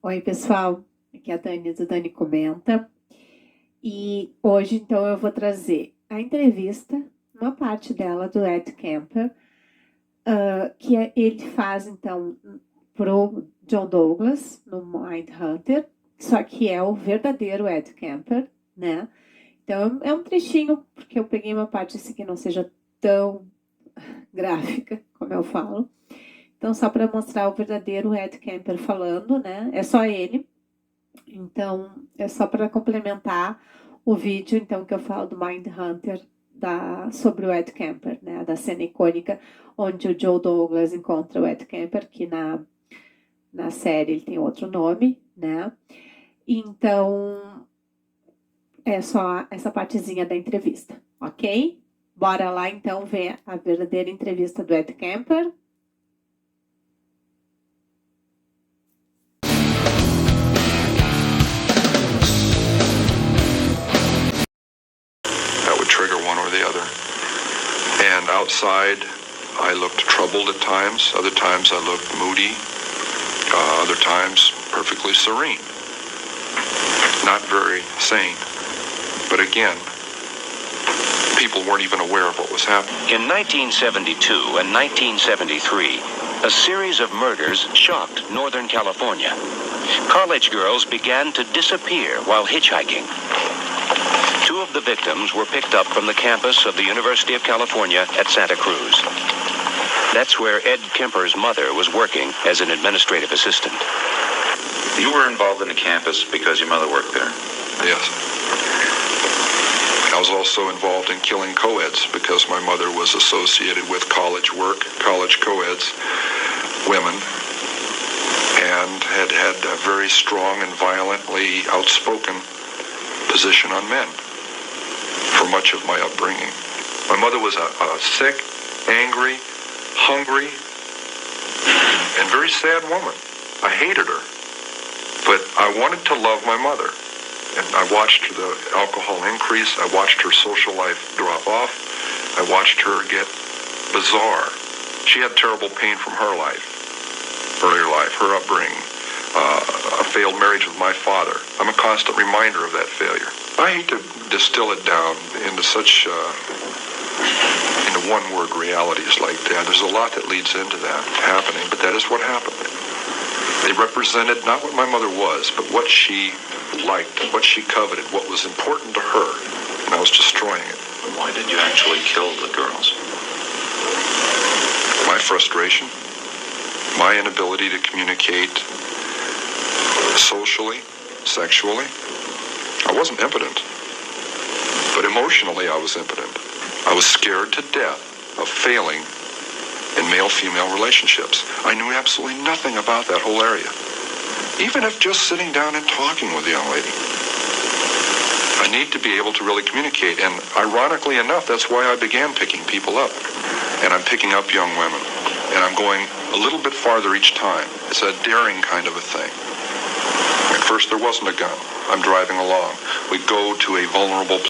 Oi, pessoal, aqui é a Dani do Dani Comenta e hoje então eu vou trazer a entrevista, uma parte dela do Ed Kemper, ele faz então pro John Douglas no Mindhunter, só que é o verdadeiro Ed Kemper, né? Então é um trechinho, porque eu peguei uma parte assim que não seja tão gráfica, como eu falo. Então, só para mostrar o verdadeiro Ed Kemper falando, né? É só ele. Então, é só para complementar o vídeo, então, que eu falo do Mindhunter sobre o Ed Kemper, né? Da cena icônica, onde o Joe Douglas encontra o Ed Kemper, que na série ele tem outro nome, né? Então, é só essa partezinha da entrevista, ok? Bora lá, então, ver a verdadeira entrevista do Ed Kemper. Trigger one or the other. And outside, I looked troubled at times. Other times I looked moody. Other times perfectly serene. Not very sane. But again, people weren't even aware of what was happening. In 1972 and 1973, a series of murders shocked Northern California. College girls began to disappear while hitchhiking. Two of the victims were picked up from the campus of the University of California at Santa Cruz. That's where Ed Kemper's mother was working as an administrative assistant. You were involved in the campus because your mother worked there? Yes. I was also involved in killing co-eds because my mother was associated with college work, college co-eds, women, and had a very strong and violently outspoken position on men for much of my upbringing. My mother was a sick, angry, hungry, and very sad woman. I hated her, but I wanted to love my mother. And I watched the alcohol increase. I watched her social life drop off. I watched her get bizarre. She had terrible pain from her life, earlier life, her upbringing, a failed marriage with my father. I'm a constant reminder of that failure. I hate to distill it down into such into one-word realities like that. There's a lot that leads into that happening, but that is what happened. They represented not what my mother was, but what she liked, what she coveted, what was important to her, and I was destroying it. Why did you actually kill the girls? My frustration, my inability to communicate socially, sexually. I wasn't impotent, but emotionally I was impotent. I was scared to death of failing in male-female relationships. I knew absolutely nothing about that whole area, even if just sitting down and talking with a young lady. I need to be able to really communicate, and ironically enough, that's why I began picking people up. And I'm picking up young women, and I'm going a little bit farther each time. It's a daring kind of a thing. At first there wasn't a gun. I'm driving along. We go to a vulnerable